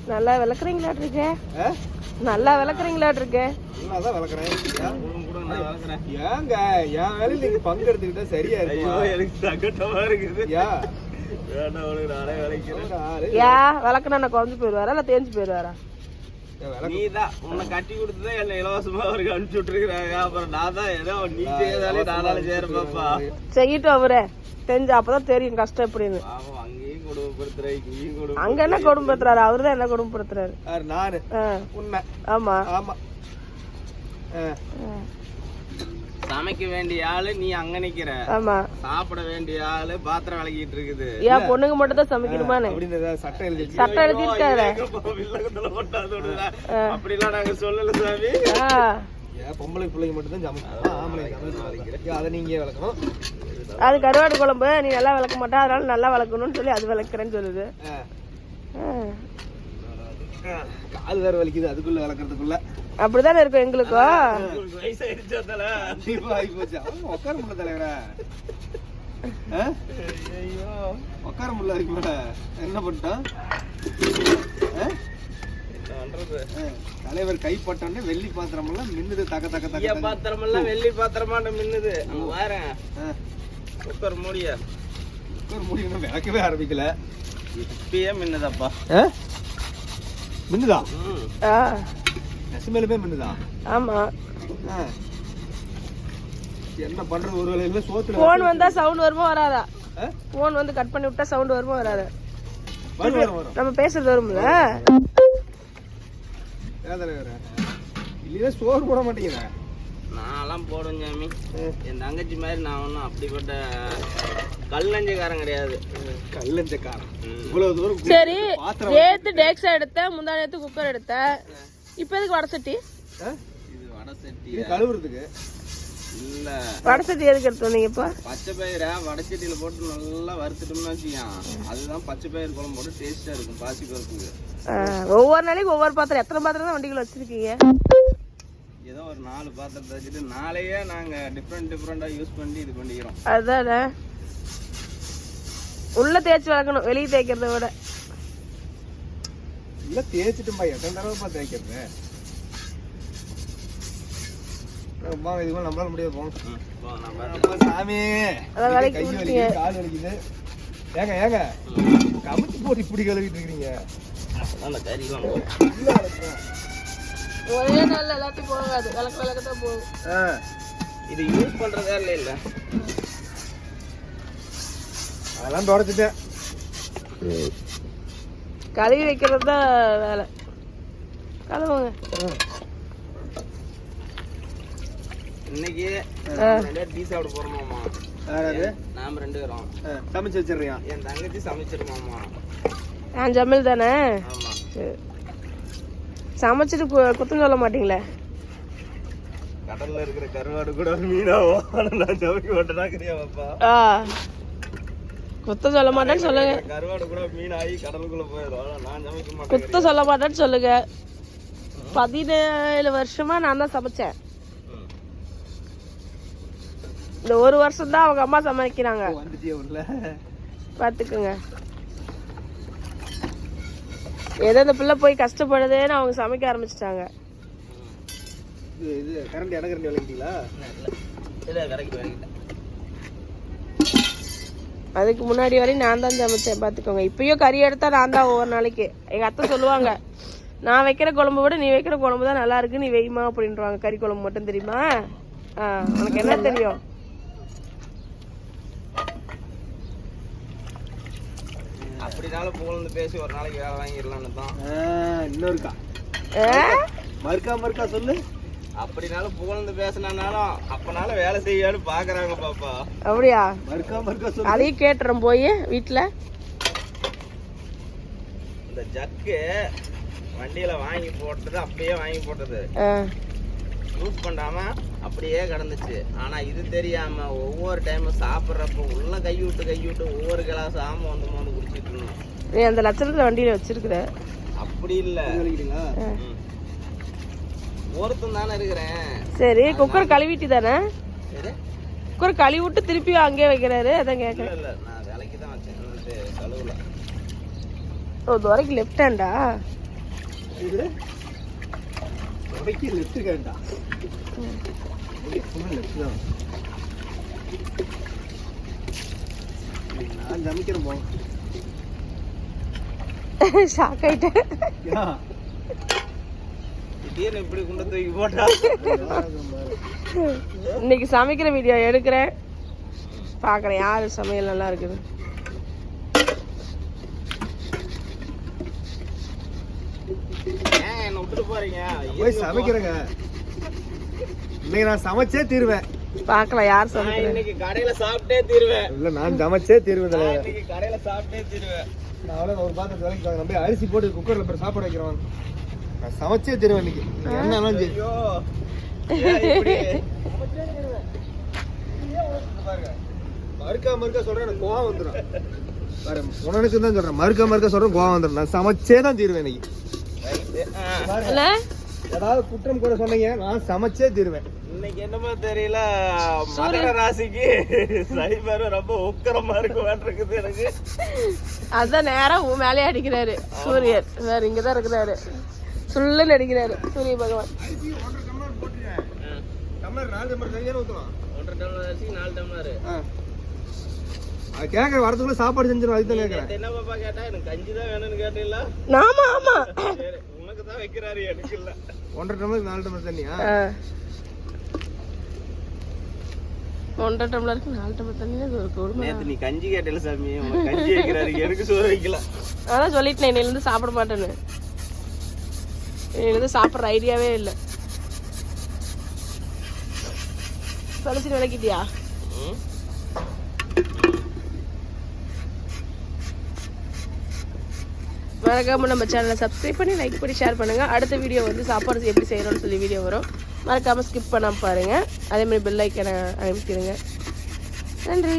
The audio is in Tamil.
நல்லா விளக்குறீங்களாட்டு இருக்கே. நல்லா விளக்குறீங்களாட்டு இருக்கே. நல்லாதான் விளக்குறேன். ஏங்க என் வேலையில நீங்க பங்கு எடுத்துக்கிட்டா சரியா இருக்கும். எனக்கு சங்கடமா இருக்குது. விளக்குனா குறைஞ்சு போயிருவாரா இல்ல தேஞ்சு போயிருவாரா? நீதான் உன்னை கட்டி கொடுத்துதான் என்ன இலவசமா அவருக்கு அனுப்பிச்சு விட்டுருக்காங்க. அப்புறம் நான் தான் ஏதோ நீ செய்யறதாலே நானால செய்யறேன் பாப்பா. செய்யிட்டு அவரே தெரிஞ்சு அப்பதான் தெரியும் கஷ்டம் எப்படின்னு. அங்கேயும் கொடுமைப்படுத்துறாரு இங்கேயும் கொடுமை. அங்க என்ன கொடுமைப்படுத்துறாரு? அவருதான் என்ன கொடுமைப்படுத்துறாரு. நானு உண்மை. ஆமா ஆமா. சமைக்க வேண்டிய ஆளு நீ அங்க நிக்கிற. ஆமா. சாப்பிட வேண்டிய ஆளு பாத்திரம் விளக்கிட்டு இருக்குது. ஏன் பொண்ணுங்க மட்டும் தான் சமைக்கணுமான்னு சட்டம் எழுதி இருக்காரு. அப்படிலாம் நாங்க சொல்லல சாமி. பொம்பளை பிள்ளைங்க மட்டும் தான் சமைக்கணும். ஆம்பளை அதை நீங்க விளக்கணும். அது கருவாடு குழம்பு நீ நல்லா விளக்க மாட்டா, அதனால நல்லா விளக்கணும்னு சொல்லி அது விளக்குறேன்னு சொல்லுது. கால் வேற வலிக்குது அதுக்குள்ள விளக்குறதுக்குள்ள. அப்படிதானே இருக்கும் எங்களுக்கும். உட்கார முடியல தலைவரா. உட்கார முடியல. என்ன பண்ணிட்டான் தலைவர் கைப்பட்டோன்னு வெள்ளி பாத்திரம் எல்லாம் மின்னுது. தக்க தக்க தக்க பாத்திரம் எல்லாம் வெள்ளி பாத்திரமாட்ட மின்னுது. வாரேன் குக்கர் மூடியா. குக்கர் மூடி விளக்கவே ஆரம்பிக்கல. இப்பயே மின்னுதாப்பா. மின்னுதா? நெசமேலுமே மின்னுதா? ஆமா. என்ன பண்றது? ஒரு வேளையில சோத்துல போன் வந்தா சவுண்ட் வருமா வராதா? போன் வந்து கட் பண்ணி விட்டா சவுண்ட் வருமா வராதா? வரும். நம்ம பேசுறது வரும்ல. இல்லையா சோறு போட மாட்டேங்கிற? நான்லாம் போடுவேன் சாமி. என் தங்கச்சி மாதிரி நான் ஒன்றும் அப்படிப்பட்ட கல்லஞ்சக்காரன் கிடையாது. கல்லஞ்சக்காரன் இவ்வளவு தூரம். சரி, நேத்து டேக்ஸா எடுத்த, முந்தா நேத்து குக்கர் எடுத்த, இப்ப எதுக்கு வடசட்டி? இது வடசட்டி கழுவுறதுக்கு இல்ல. வடசட்டி எதுக்கு எடுத்து வந்தீங்க? இப்ப பச்சை பயிரை வடச்சட்டியில போட்டு நல்லா வறுத்துட்டோம்னா வச்சுக்கோங்க, அதுதான் பச்சை பயிர் குழம்பு போட்டு டேஸ்டா இருக்கும். பாசி பருப்புக்கு ஒவ்வொரு நாளைக்கு ஒவ்வொரு பாத்திரம். எத்தனை பாத்திரம் தான் வண்டிக்குள்ள வச்சிருக்கீங்க? ஏதோ ஒரு 4 பாத்திரத்தை வச்சுட்டு நாளையே நாங்க டிஃப்ரெண்டா யூஸ் பண்ணி இது பண்ணிக்கிறோம். அதானே உள்ள தேய்ச்சி வளர்க்கணும், வெளியே தேய்க்கிறத விட. இல்ல தேய்ச்சிட்டும்பா, எத்தனை தடவை தேய்க்கிறது? நம்மளால முடியாது. போகணும் சாமி. கால் வலிக்குது. ஏங்க கமிச்சு போட்டு இப்படி கழுவிட்டு இருக்கீங்க. ஒரே நாள்ல எல்லாத்தையும் போகாது, விளக்கத்தான் போகும். இது யூஸ் பண்றதா இல்ல. அதெல்லாம் தொடச்சிட்டேன். கழுவி வைக்கிறது தான் வேலை. கழுவுங்க. இன்னைக்கு டீ சாப்பிட போறோமாமா. நாம 2 பேரும் சமைச்சு வச்சிடுறியா? என் தங்கச்சி சமைச்சிருமாமா. நான் ஜமில் தானே. ஆமா. சமைச்சிட்டு குத்தம் சொல்ல மாட்டீங்களே? கடல்ல இருக்கிற கருவாடு கூட மீனாவும் நான் சமைக்க மாட்டேனா கிடையாப்பா. குத்தம் சொல்ல மாட்டேன்னு சொல்லுங்க. கருவாடு கூட மீனாகி கடலுக்குள்ள போயிடும். நான் சமைக்க மாட்டேன். குத்தம் சொல்ல மாட்டேன்னு சொல்லுங்க. 17 வருஷமா நான் தான் சமைச்சேன். இந்த 1 வருஷம் தான் அவங்க அம்மா சமைக்கிறாங்க. பாத்துக்குங்க. ஏதோ இந்த பிள்ளை போய் கஷ்டப்படுதேன்னு அவங்க சமைக்க ஆரம்பிச்சிட்டாங்க. இது கரண்ட் இடக்கரண்டி விளக்கிட்டீங்களா? இல்ல கரெக்ட் விளக்கிட்டேன். அதுக்கு முன்னாடி வரையும் நான் தான் சமைச்சேன் பாத்துக்கோங்க. இப்பயும் கறி எடுத்தா நான் தான் ஒவ்வொரு நாளைக்கு. எங்க அத்தை சொல்லுவாங்க, நான் வைக்கிற குழம்பு விட நீ வைக்கிற குழம்பு தான் நல்லா இருக்கு, நீ வெய்மா அப்படின்றாங்க. கறி குழம்பு மட்டும் தெரியுமா? உனக்கு என்ன தெரியும்? அப்படினாலும் புகழ்ந்து பேசி ஒரு நாளைக்கு வேலை வாங்கிடலான்னு தான். இன்னொருக்கா மறுக்கா சொல்லு. அப்படினாலும் புகழ்ந்து பேசினாலும் அப்பனால வேலை செய்யான்னு பாக்குறாங்க பாப்பா. அப்படியா? மறுக்கா சொல்லு. அதையும் கேட்டுறோம் போய் வீட்டுல. இந்த ஜக்கு வண்டியில வாங்கி போட்டது அப்படியே வாங்கி போட்டது யூஸ் பண்ணாம அப்படியே கிடந்துச்சு. ஆனா இது தெரியாம ஒவ்வொரு டைமும் சாப்பிட்றப்ப உள்ள கைவிட்டு ஒவ்வொரு கிளாஸ் ஆம வந்து குடிச்சிட்டு இருந்தோம். நீ அந்த லட்சணத்துல வண்டியில வச்சிருக்கிற? அப்படி இல்ல, ஒருத்தன் தானே இருக்கிறேன். சரி, குக்கர் கழுவிட்டு தானே? குக்கர் கழுவி விட்டு திருப்பி அங்கே வைக்கிறாரு. அதான் கேட்கறேன். இல்ல நான் வேலைக்கு தான் வச்சேன், கழுவுல. ஓ, துரைக்கு லெஃப்ட் ஹேண்டா? இது உடைக்கு லெஃப்ட் கேண்டா லெஃப்ட் தான் நான் சமைக்கிறேன் போங்க ஷாக் ஆயிட்டேன் திடீர்னு இப்படி குண்டை தூக்கி போட்டா இன்னைக்கு சமைக்கிற வீடியோ எடுக்கிறேன், பார்க்குறேன் யார் சமையல் நல்லா இருக்குது. ஏன் என்ன விட்டுட்டு போறீங்க? போய் சமைக்கிறேங்க. இன்னைக்கு நான் சமைச்சே தீருவேன். பார்க்கலாம் யார் நான் சமைக்கிறேன். இன்னைக்கு கடையில சாப்பிட்டே தீருவேன். இல்ல நான் சமைச்சே தீருவேன். நான் இன்னைக்கு கடையில சாப்பிட்டே தீருவேன். நான் அவ்வளோ ஒரு பாத்திரத்தை வேலைக்கு வாங்க, நம்ம அரிசி போட்டு குக்கர்ல போய் சாப்பாடு வைக்கிறோம். நான் சமைச்சே தீருவேன் இன்னைக்கு. என்ன சரி. ஐயோ ஏன் இப்படி? மறுக்கா சொல்றேன், எனக்கு கோவம் வந்துடும். பாரு உனக்கு தான் சொல்றேன், மறுக்கா சொல்றேன், கோவம் வந்துடும். நான் சமைச்சே தான் தீருவேன் இன்னைக்கு. இல்ல ஏதாவது குற்றம் கூட சொன்னீங்க, நான் சமைச்சே தீருவேன். இன்னைக்கு என்னமோ தெரியல, மகர ராசிக்கு சைபர் ரொம்ப உக்கரமா இருக்கு இருக்குது எனக்கு. அதான் நேரம் மேலே அடிக்கிறாரு சூரியன். வேற இங்கதான் இருக்கிறாரு, சுள்ளுன்னு அடிக்கிறாரு சூரிய பகவான். டம்ளர் 4 டம்ளர் தண்ணியே ஊத்தலாம். 1.5 டம்ளர் அரிசி 4 டம்ளர். அது கேட்க வரதுக்குள்ள சாப்பாடு செஞ்சிடும். அதுதான் கேட்கறேன். என்ன பாப்பா கேட்டா, எனக்கு கஞ்சி தான் வேணும்னு கேட்டீங்களா? ஆமா ஆமா சரி, உனக்கு தான் வைக்கிறாரு, எனக்கு இல்ல. 1.5 டம்ளர் 4 டம்ளர் தண்ணியா? 1.5 டம்ளருக்கு 4 டம்ளர் தண்ணி ஒரு கொடுமை. நேத்து நீ கஞ்சி கேட்டல சாமி, உனக்கு கஞ்சி வைக்கிறாரு, எனக்கு சோறு வைக்கல. அதான் சொல்லிட்டேன், இன்னையிலேருந்து சாப்பிட மாட்டேன்னு. இன்னையிலேருந்து சாப்பிட்ற ஐடியாவே இல்லை. பழசிட்டு விளக்கிட்டியா? மறக்காம நம்ம சேனலை சப்ஸ்கிரைப் பண்ணி லைக் பண்ணி ஷேர் பண்ணுங்க. அடுத்த வீடியோ வந்து சாப்பாடு எப்படி செய்யறோம்னு சொல்லி வீடியோ வரும். மறக்காம ஸ்கிப் பண்ணாம பாருங்க. அதே மாதிரி பெல் ஐக்கனை அனுப்பிடுங்க. நன்றி.